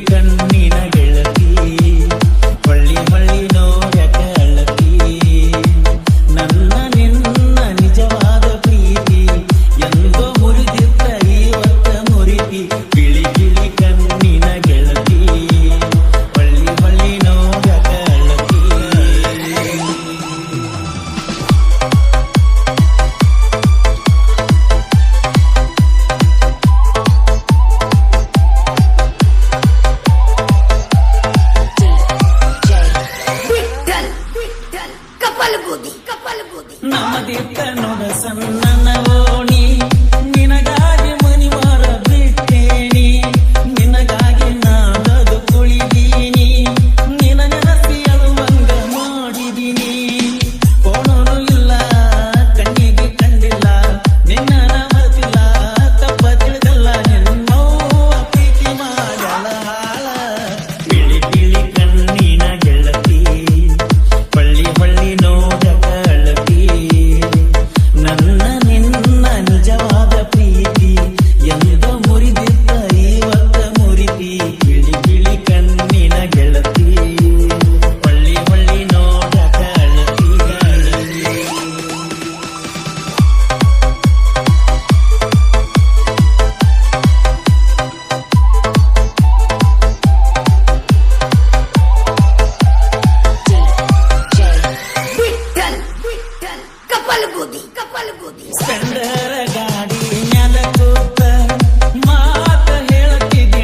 ಕಣ್ಣಿನ ಗೆಳತಿ ಹೊಳ್ಳಿ ಹೊಳ್ಳಿ ನೋಡಕ ಅಳತಿ ನನ್ನ ನಿನ್ನ ನಿಜವಾದ ಪ್ರೀತಿ ಎಂದೋ ಮುರಿದಿದ್ದ ಇವತ್ತ ಮುರಿತಿ ಬಿಳಿ ಬಿಳಿ ಕಣ್ಣಿನ ಗೆಳತಿ ಹೊಳ್ಳಿ ಹೊಳ್ಳಿ ನೋಡಕ ಅಳತಿ ನಮ್ಮದಿತ್ತ ನೋಡ ಸಣ್ಣ ಓಣಿ ನಿನಗಾಗಿ ಮನಿ ಮಾರ ಬಿಟ್ಟೇನಿ ನಿನಗಾಗಿ ನಾದದು ಕುಳಿದೀನಿ ನಿನ ನೆನಸಿ ಅಳುವಂಗ ಮಾಡಿದೀನಿ ಕೋಣನು ಇಲ್ಲ ಕಣ್ಣಿಗೆ ಕಂಡಿಲ್ಲ ನಿನ್ನ ಮರೆತಿಲ್ಲ ತಪ್ಪ ತಿಳಿದಲ್ಲ ನಿನ್ನವ್ವ ಪ್ರೀತಿ ಮಾಡಲ ಹಾಳ ಬಿಳಿ ಬಿಳಿ ಕಣ್ಣಿನ ಗೆಳತಿ ಹೊಳ್ಳಿ ಹೊಳ್ಳಿ ನೋಡಕ ಅಳತಿ ನನ್ನ ನಿನ್ನ ನಿಜವಾದ ಪ್ರೀತಿ ಎಂದೋ ಮುರಿದಿದ್ದ ಇವತ್ತ ಮುರಿತಿ ಬಿಳಿ ಬಿಳಿ ಕಣ್ಣಿನ ಗೆಳತಿ ಹೊಳ್ಳಿ ಹೊಳ್ಳಿ ನೋಡಕ ಅಳತಿ ಸ್ಪೆಂಡರ ಗಾಡಿ ಮ್ಯಾಲ ಕೂತ ಮಾತ ಹೇಳತಿದ್ದಿ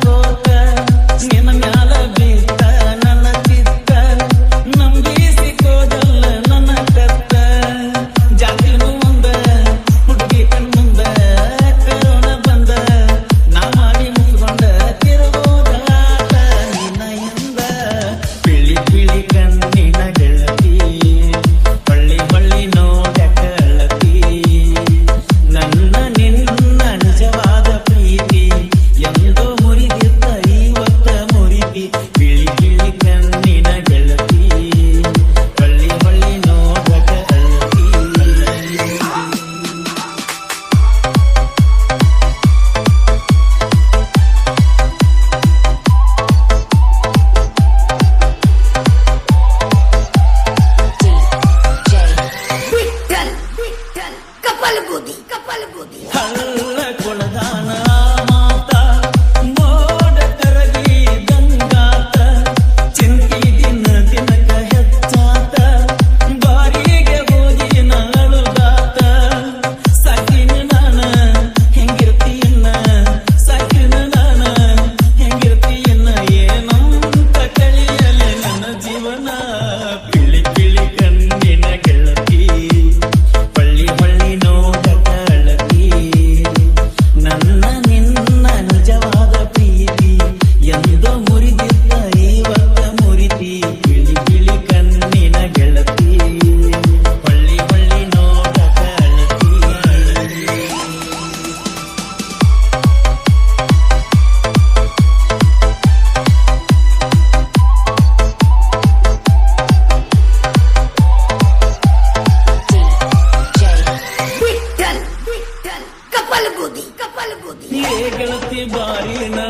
ಕೋತ ನಿನ್ನ ಮ್ಯಾಲ ಬೀತ ನನ್ನ ಚಿತ್ತ ನಂಬಿಸಿ ಕೋದಲ್ಲ ನನ್ನ ಕತ್ತ ಜಾತಿನು ಮುಂದ ಹುಡುಗಿ ಕಣ್ಮುಂದ ಕರೋಣ ಬಂದ ನಾ ಮಾಡಿ ಮುಚ್ಕೊಂಡ ತಿರುಗೋದಾಟ ನಿನ್ನ ಎಂದ ಬಿಳಿ ಬಿಳಿ ಕಣ್ಣಿನ ಗೆಳತಿ ಹೊಳ್ಳಿ ಹೊಳ್ಳಿ ನೋಡಕ ಅಳತಿ ನನ್ನ ನಿನ್ನ ನಿಜವಾದ ಪ್ರೀತಿ ಎಂದೋ ಮುರಿದಿದ್ದ ಇವತ್ತ ಮುರಿತಿ ಬಿಳಿ ಬಿಳಿ ಕಣ್ಣಿನ ಗೆಳತಿ ಹೊಳ್ಳಿ ಹೊಳ್ಳಿ ನೋಡಕ ಅಳತಿ ಹಳ್ಳ ಕೊಳದಾನ ಮಾತ ಮೋಡ ಕರಗಿ ಗಂಗಾತ ಚಿಂತಿ ದಿನ ದಿನಕ ಹೆಚ್ಚಾತ ಬಾರಿಗೆ ಹೋಗಿ ನಳುಗಾತ ಸಾಕಿನ ನಾನ ಹೆಂಗಿರ್ತೀನ ಸಾಕಿನ ನಾನ ಹೆಂಗಿರ್ತೀನ ಏನಂತ ಕಳಿಯಲೆ ನನ್ನ ಜೀವನ ಬಿಳಿ ಬಿಳಿ ಕಣ್ಣಿನ ಗೆಳತಿ ಹೊಳ್ಳಿ ಹೊಳ್ಳಿ ನೋಡಕ ಅಳತಿ ನನ್ನ ನಿನ್ನ ನಿಜವಾದ ಪ್ರೀತಿ ಎಂದೋ ಮುರಿದಿದ್ದ ಇವತ್ತ ಮುರಿತಿ ಬಿಳಿ ಬಿಳಿ ಕಣ್ಣಿನ ಗೆಳತಿ ಹೊಳ್ಳಿ ಹೊಳ್ಳಿ ನೋಡಕ ಅಳತಿ ಏ ಗೆಳತಿ ಬಾರಿ ನಾ